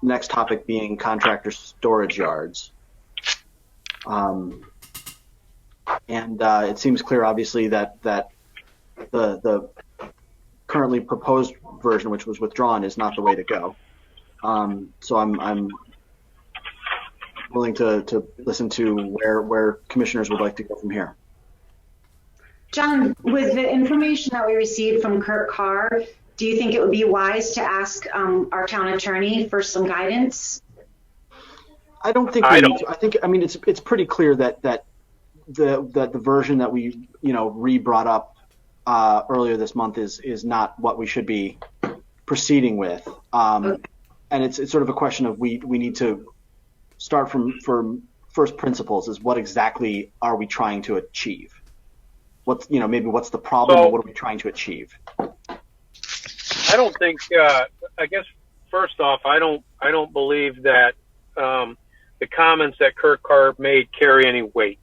Next topic being contractor storage yards. And it seems clear, obviously, that the currently proposed version, which was withdrawn, is not the way to go. So I'm willing to listen to where commissioners would like to go from here. John, with the information that we received from Kurt Carr, do you think it would be wise to ask our town attorney for some guidance? I don't think we need to. I mean, it's pretty clear that the version that we re-brought up earlier this month is not what we should be proceeding with. Okay. And it's sort of a question of we need to start from first principles. Is what exactly are we trying to achieve? Maybe what's the problem? So, what are we trying to achieve? I don't think. I guess first off, I don't believe that the comments that Kurt Carr made carry any weight.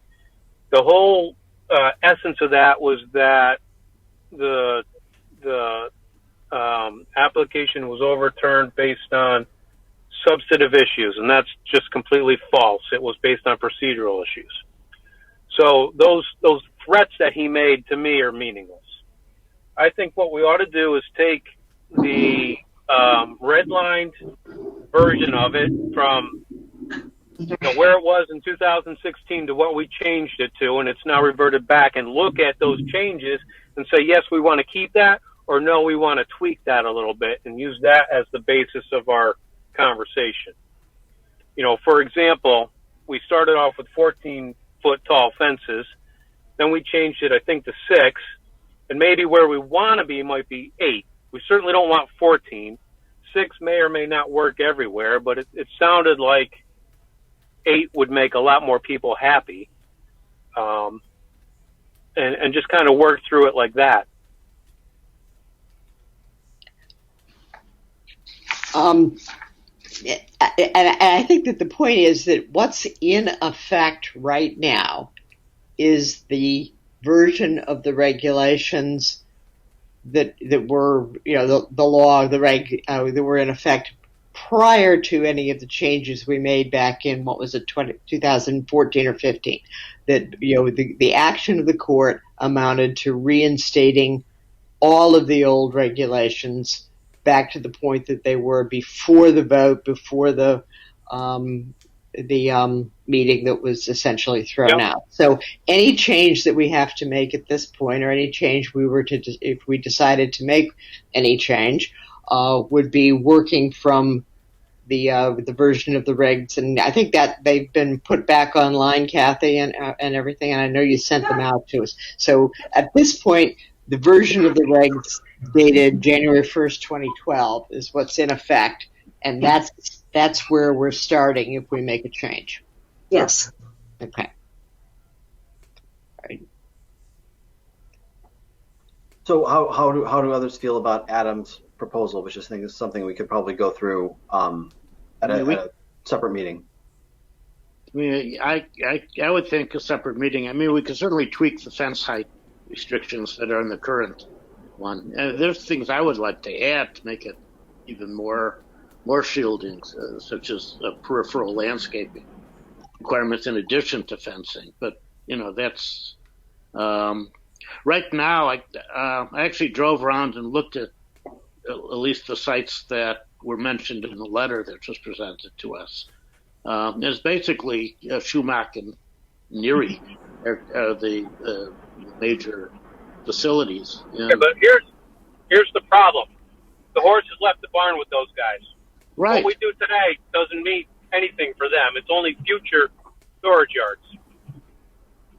The whole essence of that was that the application was overturned based on substantive issues, and that's just completely false. It was based on procedural issues. So those threats that he made to me are meaningless. I think what we ought to do is take the redlined version of it from where it was in 2016 to what we changed it to, and it's now reverted back, and look at those changes and say, yes, we want to keep that, or no, we want to tweak that a little bit and use that as the basis of our conversation. For example, we started off with 14-foot tall fences, then we changed it, I think, to 6, and maybe where we want to be might be 8. We certainly don't want 14. 6 may or may not work everywhere, but it sounded like 8 would make a lot more people happy, and just kind of work through it like that. And I think that the point is that what's in effect right now is the version of the regulations that were, the law, the reg that were in effect prior to any of the changes we made back in, 2014 or 15, that, the action of the court amounted to reinstating all of the old regulations back to the point that they were before the vote, before the meeting that was essentially thrown out. So any change that we have to make at this point, or any change if we decided to make any change, would be working from the version of the regs, and I think that they've been put back online, Kathy, and everything. And I know you sent them out to us. So at this point, the version of the regs dated January 1st, 2012, is what's in effect, and that's where we're starting if we make a change. Yes. Okay. All right. So how do others feel about Adam's proposal, which I think is something we could probably go through at a separate meeting? I mean, I would think a separate meeting. I mean, we could certainly tweak the fence height restrictions that are in the current one. There's things I would like to add to make it even more shielding, such as peripheral landscaping requirements in addition to fencing. But that's right now. I actually drove around and looked at least the sites that were mentioned in the letter that was presented to us. There's basically Schumacher and Neary are the major facilities. Yeah, but here's the problem. The horse has left the barn with those guys. Right. What we do today doesn't mean anything for them. It's only future storage yards.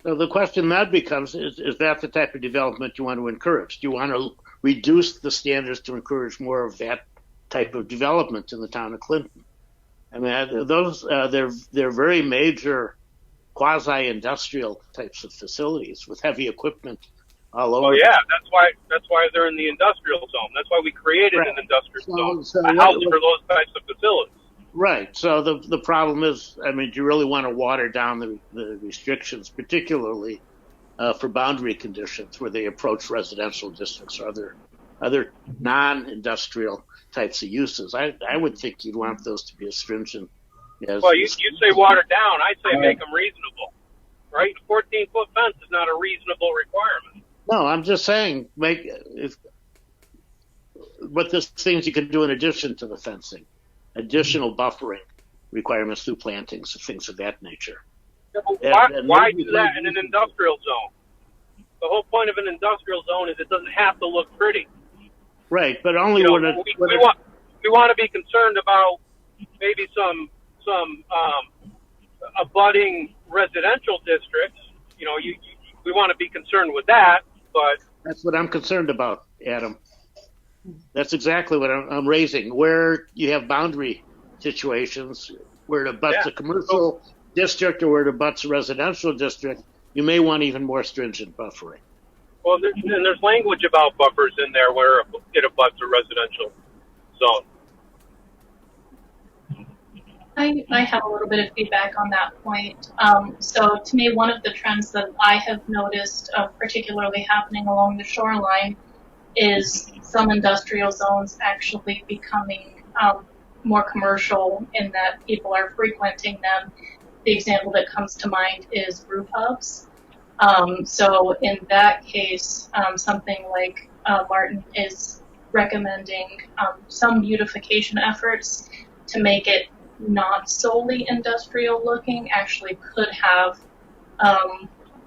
So the question that becomes is that the type of development you want to encourage? Do you want to reduce the standards to encourage more of that type of development in the town of Clinton? I mean, those they're very major quasi-industrial types of facilities with heavy equipment all over. Oh yeah, that's why they're in the industrial zone. That's why we created an industrial zone, a house for those types of facilities. Right. So the problem is, I mean, do you really want to water down the restrictions, particularly for boundary conditions where they approach residential districts or other non-industrial types of uses. I would think you'd want those to be as stringent as. Well, you say watered down. I'd say make them reasonable, right? A 14-foot fence is not a reasonable requirement. No, I'm just saying what there's things you can do in addition to the fencing, additional buffering requirements through plantings and things of that nature. Yeah, but why do that in an industrial zone? The whole point of an industrial zone is it doesn't have to look pretty. Right, but only we want to be concerned about maybe some abutting residential districts. We want to be concerned with that, but that's what I'm concerned about, Adam. That's exactly what I'm raising. Where you have boundary situations, where it abuts a commercial district or where it abuts a residential district, you may want even more stringent buffering. Well, there's language about buffers in there where it abuts a residential zone. I have a little bit of feedback on that point. So to me, one of the trends that I have noticed, particularly happening along the shoreline, is some industrial zones actually becoming more commercial in that people are frequenting them. The example that comes to mind is brew pubs. So in that case, something like Martin is recommending some beautification efforts to make it not solely industrial looking actually could have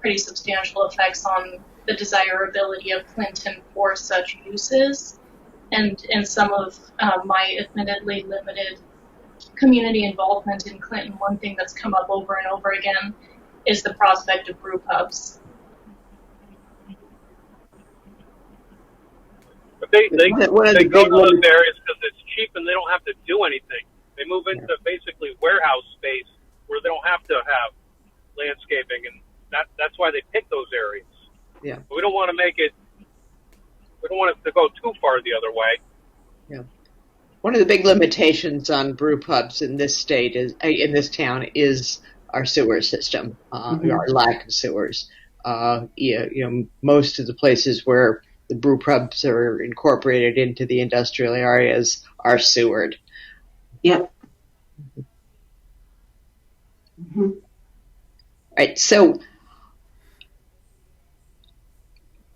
pretty substantial effects on the desirability of Clinton for such uses. And in some of my admittedly limited community involvement in Clinton, one thing that's come up over and over again is the prospect of brew pubs. But they go to those areas because it's cheap and they don't have to do anything. They move into basically warehouse space where they don't have to have landscaping, and that's why they pick those areas. Yeah. But we don't want to make it. We don't want it to go too far the other way. Yeah. One of the big limitations on brew pubs in this state in this town is our sewer system, our lack of sewers. Most of the places where the brew pubs are incorporated into the industrial areas are sewered. Yep. Right. So,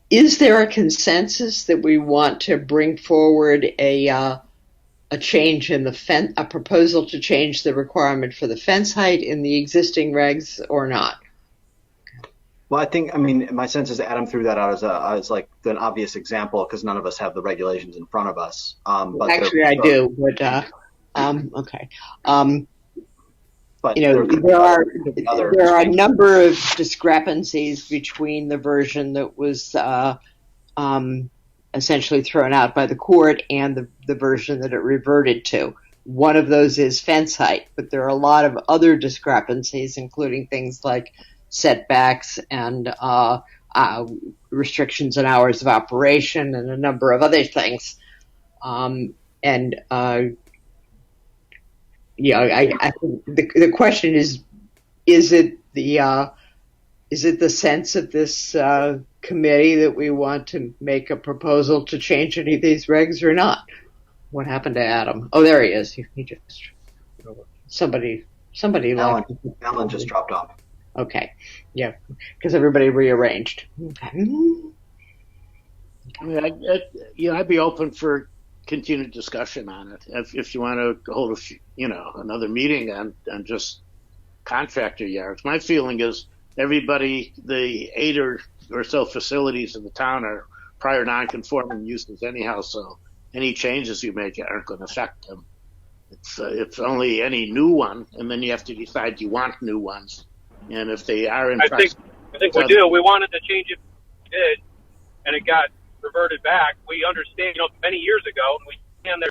is there a consensus that we want to bring forward a change in the a proposal to change the requirement for the fence height in the existing regs or not? Well, my sense is Adam threw that out as like an obvious example because none of us have the regulations in front of us. But actually, I do. But okay. But there are a number of discrepancies between the version that was essentially thrown out by the court and the version that it reverted to. One of those is fence height, but there are a lot of other discrepancies, including things like setbacks and restrictions on hours of operation and a number of other things. I think the question is it the sense of this committee that we want to make a proposal to change any of these regs or not? What happened to Adam? Oh, there he is. He just somebody Alan left. just dropped off. Okay, yeah, because everybody rearranged. Okay. I'd be open for continued discussion on it. If you want to hold another meeting on just contractor yards. My feeling is everybody, the 8 or so facilities in the town are prior non-conforming uses anyhow, so any changes you make aren't going to affect them. It's only any new one, and then you have to decide you want new ones. And if they are in I think we do. We wanted to change it, did, and it got reverted back. We understand, many years ago, and we stand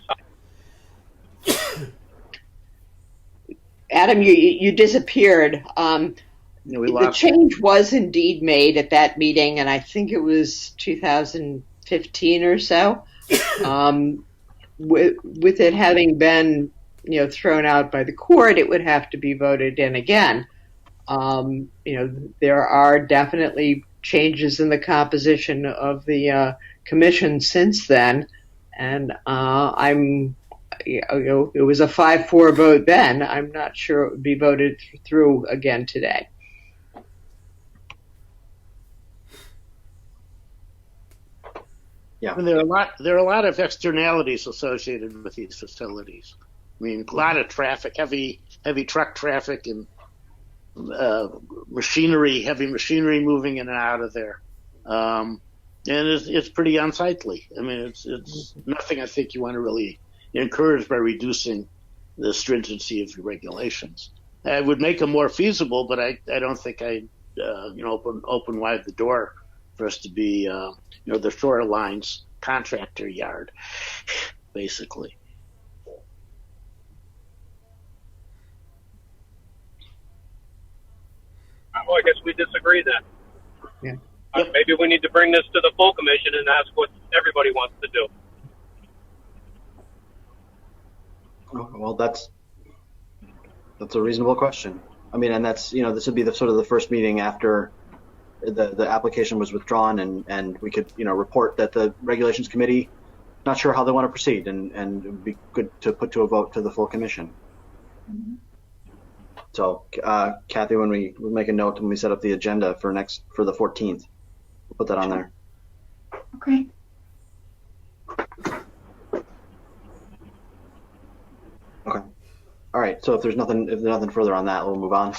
there. Adam, you disappeared. The change was indeed made at that meeting, and I think it was 2015 or so. With it having been, thrown out by the court, it would have to be voted in again. There are definitely changes in the composition of the commission since then, and it was a 5-4 vote then. I'm not sure it would be voted through again today. Yeah. And there are a lot of externalities associated with these facilities. I mean, a lot of traffic, heavy truck traffic, and heavy machinery moving in and out of there. And it's pretty unsightly. I mean, it's nothing I think you want to really encourage by reducing the stringency of your regulations. I would make them more feasible, but I don't think I'd open wide the door for us to be the shoreline's contractor yard, basically. Well, I guess we disagree then. Yeah. Maybe we need to bring this to the full commission and ask what everybody wants to do. Well, that's a reasonable question. I mean, and that's, this would be the sort of the first meeting after the application was withdrawn, and we could, report that the regulations committee, not sure how they want to proceed, and it would be good to put to a vote to the full commission. Mm-hmm. So, Kathy, we'll make a note when we set up the agenda for the 14th, we'll put that on there. Okay. Okay. All right. So if there's nothing further on that, we'll move on.